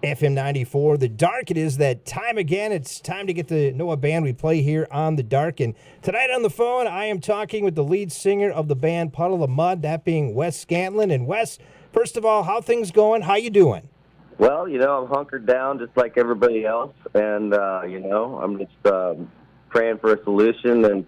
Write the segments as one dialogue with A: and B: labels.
A: FM 94, The Dark. It is that time again. It's time to get to know a band we play here on The Dark. And tonight on the phone, I am talking with the lead singer of the band Puddle of Mudd, that being Wes Scantlin. And Wes, first of all, how things going? How you doing?
B: Well, I'm hunkered down just like everybody else. And, I'm just praying for a solution and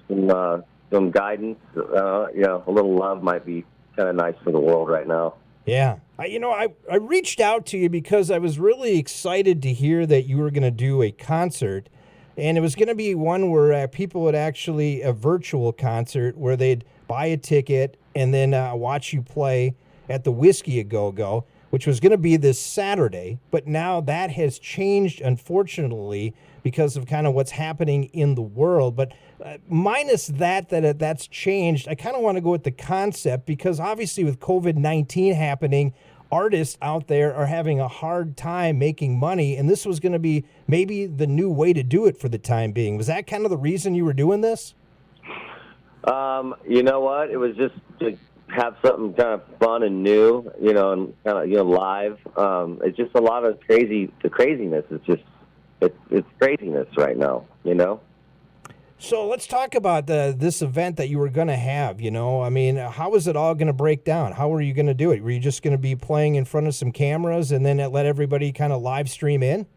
B: some guidance. A little love might be kind of nice for the world right now.
A: Yeah. I reached out to you because I was really excited to hear that you were going to do a concert, and it was going to be one where people would actually, a virtual concert where they'd buy a ticket and then watch you play at the Whiskey A Go-Go, which was going to be this Saturday, but now that has changed, unfortunately, because of kind of what's happening in the world. But minus that's changed, I kind of want to go with the concept because obviously with COVID-19 happening, artists out there are having a hard time making money, and this was going to be maybe the new way to do it for the time being. Was that kind of the reason you were doing this?
B: You know what? It was just to have something kind of fun and new, and kind of, live. It's just a lot of craziness. It's craziness right now,
A: So let's talk about this event that you were going to have, how is it all going to break down? How are you going to do it? Were you just going to be playing in front of some cameras and then let everybody kind of live stream in?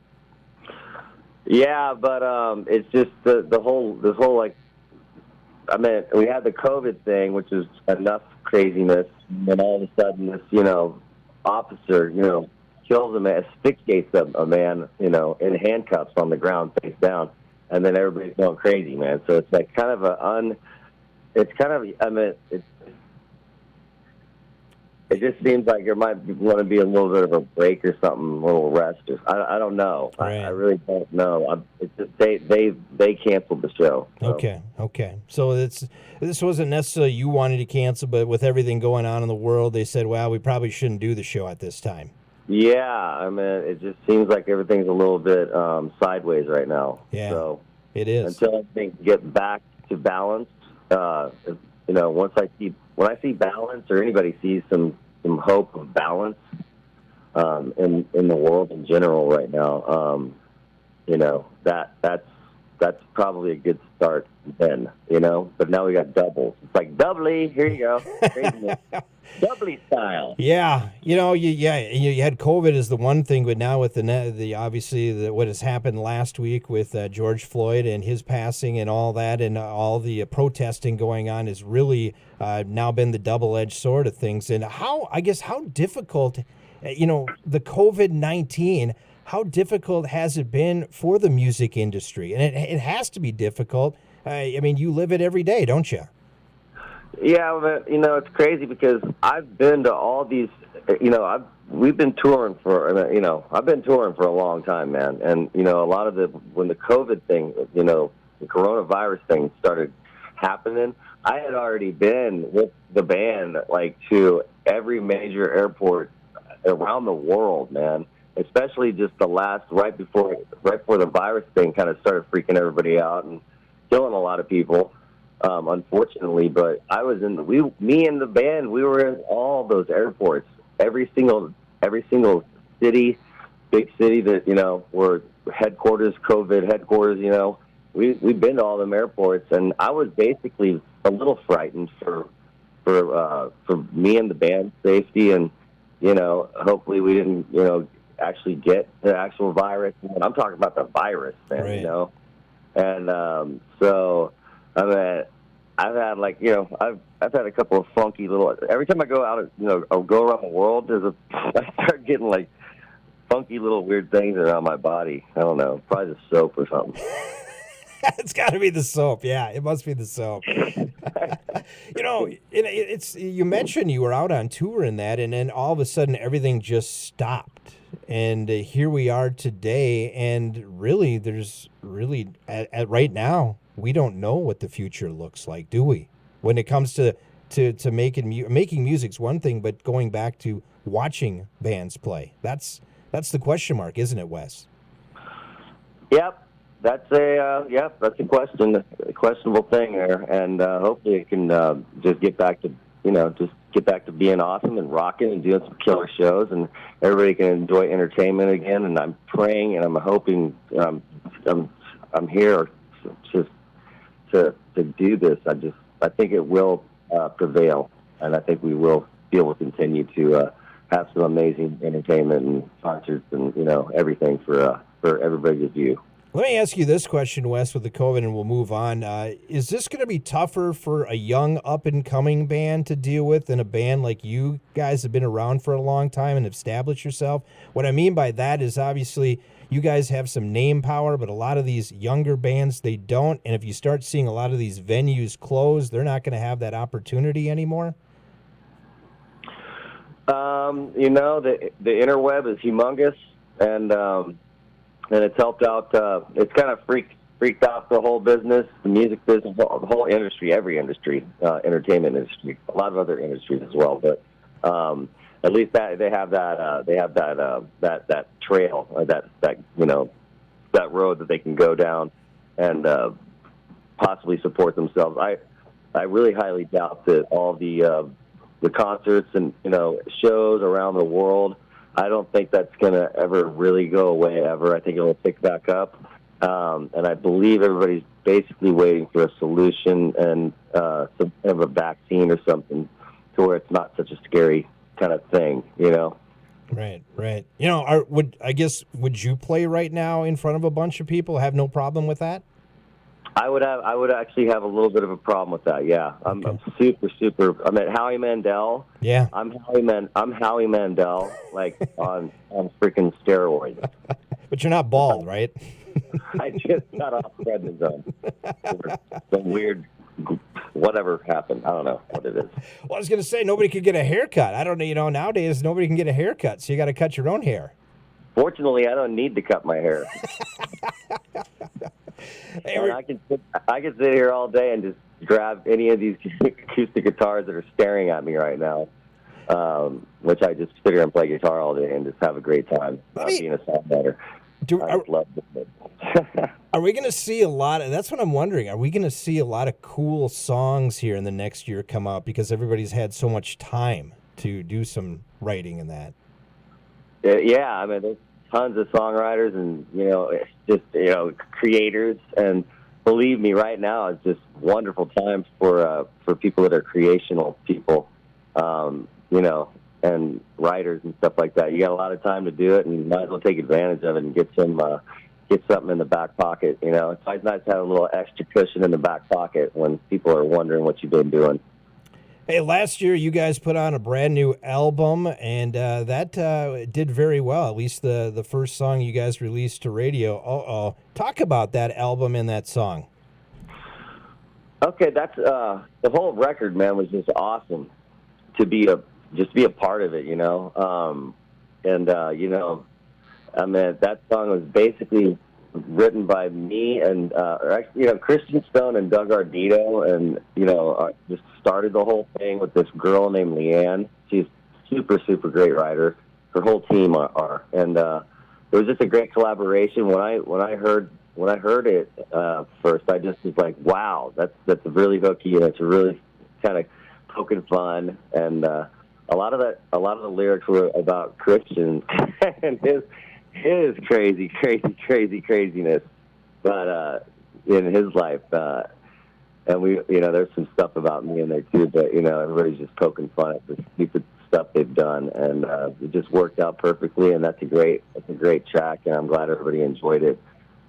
B: Yeah, but it's just this whole we had the COVID thing, which is enough craziness, and all of a sudden this, officer, kills him, asphyxiates a man, in handcuffs on the ground, face down. And then everybody's going crazy, man. So it's like kind of it just seems like there might want to be a little bit of a break or something, a little rest. I don't know.
A: Right.
B: I really don't know. It's just they canceled the show. So.
A: Okay. So this wasn't necessarily you wanting to cancel, but with everything going on in the world, they said, well, we probably shouldn't do the show at this time.
B: Yeah, it just seems like everything's a little bit sideways right now.
A: Yeah,
B: so
A: it is.
B: Until I think get back to balance, when I see balance, or anybody sees some hope of balance in the world in general right now, that's probably a good start then, But now we got doubles. It's like doubly. Here you go. Doubly style.
A: Yeah, you had COVID as the one thing, but now with the obviously what has happened last week with George Floyd and his passing and all that, and all the protesting going on has really now been the double-edged sword of things. And how difficult, the COVID-19. How difficult has it been for the music industry? And it has to be difficult. You live it every day, don't you?
B: Yeah, but, it's crazy because I've been to all these, we've been touring I've been touring for a long time, man. And, a lot of when the COVID thing, the coronavirus thing started happening, I had already been with the band, to every major airport around the world, man. Especially just right before the virus thing kind of started freaking everybody out and killing a lot of people, unfortunately. But I was me and the band, we were in all those airports, every single city, big city that were headquarters, COVID headquarters. We've been to all them airports, and I was basically a little frightened for me and the band's safety, and hopefully we didn't actually get the actual virus. I'm talking about the virus, man,
A: right.
B: And so I've had I've had a couple of funky little. Every time I go out, I'll go around the world. I start getting funky little weird things around my body. I don't know, probably the soap or something.
A: It's got to be the soap. Yeah, it must be the soap. It's you mentioned you were out on tour and that, and then all of a sudden everything just stopped. And here we are today, and really, there's really at right now we don't know what the future looks like, do we? When it comes to making music's one thing, but going back to watching bands play, that's the question mark, isn't it, Wes?
B: Yep. That's a questionable thing there, and hopefully it can just get back to just get back to being awesome and rocking and doing some killer shows, and everybody can enjoy entertainment again. And I'm praying and I'm hoping I'm here to do this. I think it will prevail, and I think we will be able to continue to have some amazing entertainment and concerts and everything for everybody to view.
A: Let me ask you this question, Wes, with the COVID, and we'll move on. Is this going to be tougher for a young up-and-coming band to deal with than a band like you guys have been around for a long time and established yourself? What I mean by that is obviously you guys have some name power, but a lot of these younger bands, they don't. And if you start seeing a lot of these venues close, they're not going to have that opportunity anymore?
B: The interweb is humongous, and it's helped out. It's kind of freaked out the whole business, the music business, the whole industry, every industry, entertainment industry, a lot of other industries as well. But at least that they have that trail, that road that they can go down and possibly support themselves. I really highly doubt that all the concerts and shows around the world, I don't think that's going to ever really go away ever. I think it will pick back up. And I believe everybody's basically waiting for a solution and some kind of a vaccine or something to where it's not such a scary kind of thing,
A: Right. Would you play right now in front of a bunch of people? Have no problem with that?
B: I would actually have a little bit of a problem with that. Yeah, I'm super. I'm at Howie Mandel.
A: Yeah,
B: I'm Howie Mandel, like on freaking steroids.
A: But you're not bald, right?
B: I just got off prednisone. Some weird, whatever happened. I don't know what it is.
A: Well, I was going to say nobody could get a haircut. I don't know. Nowadays nobody can get a haircut, so you got to cut your own hair.
B: Fortunately, I don't need to cut my hair. And I can sit here all day and just grab any of these acoustic guitars that are staring at me right now, which I just sit here and play guitar all day and just have a great time being a songwriter.
A: Are we going to see a lot of, that's what I'm wondering, are we going to see a lot of cool songs here in the next year come out because everybody's had so much time to do some writing in that?
B: Yeah, I mean, there's tons of songwriters and, creators. And believe me, right now it's just wonderful times for people that are creational people, and writers and stuff like that. You got a lot of time to do it, and you might as well take advantage of it and get something in the back pocket. It's always nice to have a little extra cushion in the back pocket when people are wondering what you've been doing.
A: Hey, last year you guys put on a brand new album, and that did very well, at least the first song you guys released to radio. Talk about that album and that song.
B: Okay, that's the whole record, man, was just awesome to be a part of it, that song was basically written by me and Christian Stone and Doug Ardito, and just started the whole thing with this girl named Leanne. She's super great writer. Her whole team are, and it was just a great collaboration. When I heard it first, I just was like, wow, that's really hooky, and it's really kind of poking fun, and a lot of the lyrics were about Christian and his craziness, but in his life, and we, there's some stuff about me in there too, but everybody's just poking fun at the stupid stuff they've done, and it just worked out perfectly, and that's a great track, and I'm glad everybody enjoyed it,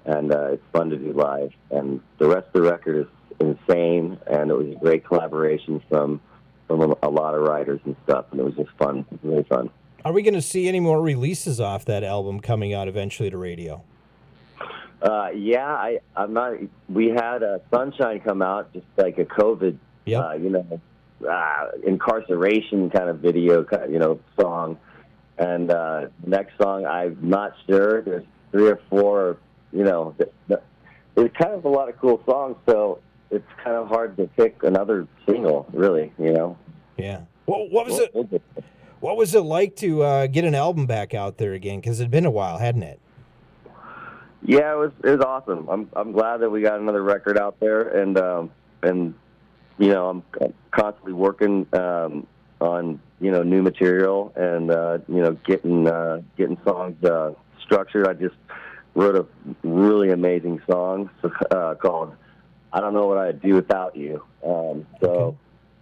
B: and it's fun to do live, and the rest of the record is insane, and it was a great collaboration from a lot of writers and stuff, and it was just fun, really fun.
A: Are we going to see any more releases off that album coming out eventually to radio?
B: Yeah, I'm not. We had Sunshine come out, just like a COVID, incarceration kind of video, song. And next song, I'm not sure. There's 3 or 4. There's kind of a lot of cool songs, so it's kind of hard to pick another single, really.
A: Yeah. Well, what was it like to get an album back out there again? Because it had been a while, hadn't it?
B: Yeah, it was awesome. I'm glad that we got another record out there, and I'm constantly working on new material and getting songs structured. I just wrote a really amazing song called "I Don't Know What I'd Do Without You." So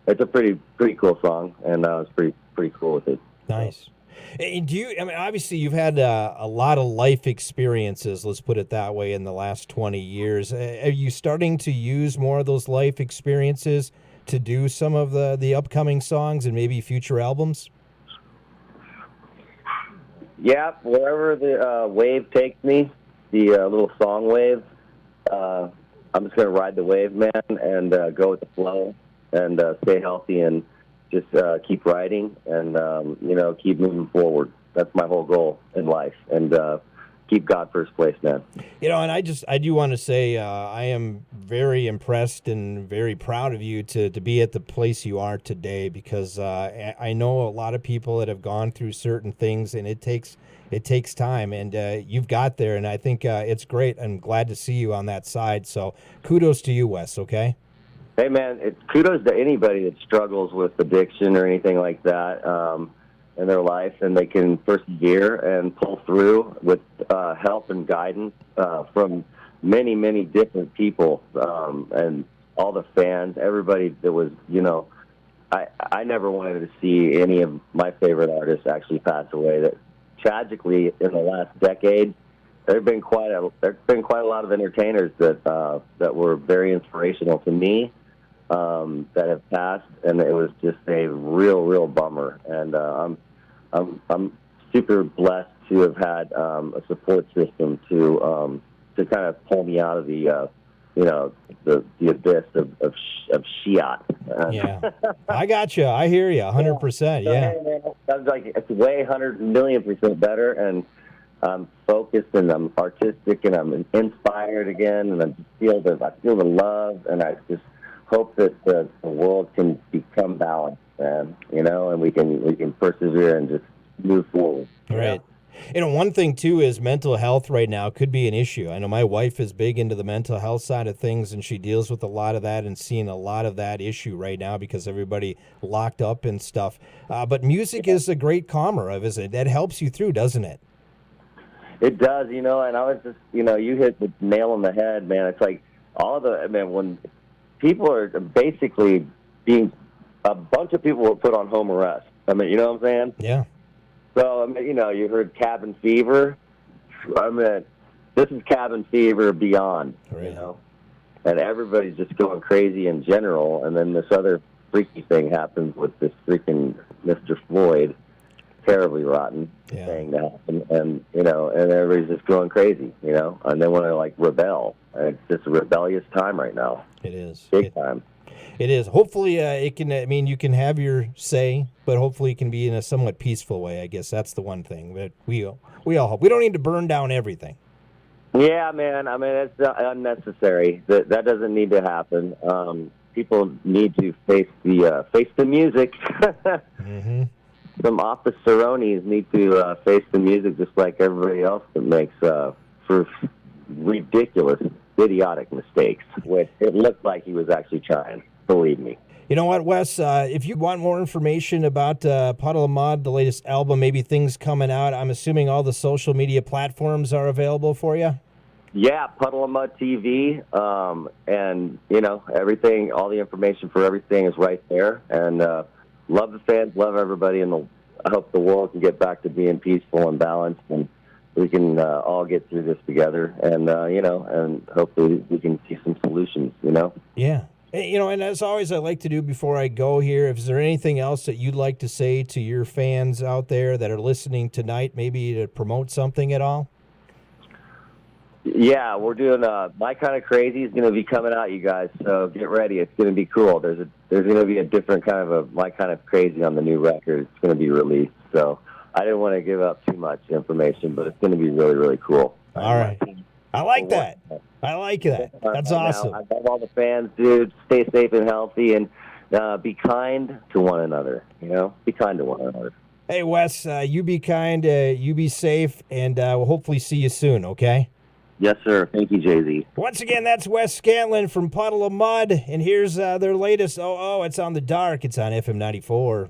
B: it's a pretty cool song, and I was pretty cool with it.
A: Nice. And obviously you've had a lot of life experiences, let's put it that way, in the last 20 years. Are you starting to use more of those life experiences to do some of the upcoming songs and maybe future albums?
B: Yeah, wherever the wave takes me, the little song wave, I'm just going to ride the wave, man, and go with the flow and stay healthy and just keep writing and, keep moving forward. That's my whole goal in life. And keep God first place, man.
A: And I do want to say I am very impressed and very proud of you to be at the place you are today, because I know a lot of people that have gone through certain things, and it takes time, and you've got there, and I think it's great. I'm glad to see you on that side. So kudos to you, Wes, okay?
B: Hey, man, kudos to anybody that struggles with addiction or anything like that in their life, and they can persevere and pull through with help and guidance from many, many different people and all the fans, everybody that was, I never wanted to see any of my favorite artists actually pass away. That tragically, in the last decade, there's been quite a lot of entertainers that were very inspirational to me. That have passed, and it was just a real bummer. And I'm super blessed to have had a support system to kind of pull me out of the abyss of shiat.
A: Yeah, I got you. I hear you, 100%. Yeah,
B: hey, man, I was like, it's way 100,000,000% better, and I'm focused and I'm artistic and I'm inspired again, and I feel the love, and I just hope that the world can become balanced, man, and we can persevere and just move forward.
A: Right. One thing, too, is mental health right now could be an issue. I know my wife is big into the mental health side of things, and she deals with a lot of that and seeing a lot of that issue right now because everybody locked up and stuff. But music is a great calmer of it. That helps you through, doesn't it?
B: It does, and I was just, you hit the nail on the head, man. It's like when people are basically a bunch of people were put on home arrest. I mean, you know what I'm saying?
A: Yeah.
B: So, I mean, you heard cabin fever. I mean, this is cabin fever beyond,
A: right.
B: And everybody's just going crazy in general. And then this other freaky thing happens with this freaking Mr. Floyd, terribly rotten thing to happen. And, and everybody's just going crazy, and they want to, rebel. And it's just a rebellious time right now.
A: It is.
B: Big time.
A: It is. Hopefully it can, you can have your say, but hopefully it can be in a somewhat peaceful way. I guess that's the one thing that we all hope. We don't need to burn down everything.
B: Yeah, man. I mean, it's unnecessary. That doesn't need to happen. People need to face the music.
A: Mm-hmm.
B: Some officeronis need to face the music just like everybody else that makes for ridiculous, idiotic mistakes, which it looked like he was actually trying. Believe me.
A: You know what, Wes? If you want more information about Puddle of Mudd, the latest album, maybe things coming out, I'm assuming all the social media platforms are available for you?
B: Yeah, Puddle of Mudd TV, and, everything, all the information for everything is right there. And love the fans, love everybody, and I hope the world can get back to being peaceful and balanced, and we can all get through this together, and, and hopefully we can see some solutions,
A: Yeah. And as always, I like to do before I go here, is there anything else that you'd like to say to your fans out there that are listening tonight, maybe to promote something at all?
B: Yeah, we're doing My Kind of Crazy is going to be coming out, you guys, so get ready. It's going to be cool. There's going to be a different kind of a My Kind of Crazy on the new record. It's going to be released, so I didn't want to give up too much information, but it's going to be really, really cool.
A: All right. I like that. I like that. That's awesome.
B: I love all the fans, dude. Stay safe and healthy, and be kind to one another. Be kind to one another.
A: Hey, Wes, you be kind, you be safe, and we'll hopefully see you soon, okay?
B: Yes, sir. Thank you, Jay-Z.
A: Once again, that's Wes Scantlin from Puddle of Mudd, and here's their latest. It's on the dark. It's on FM 94.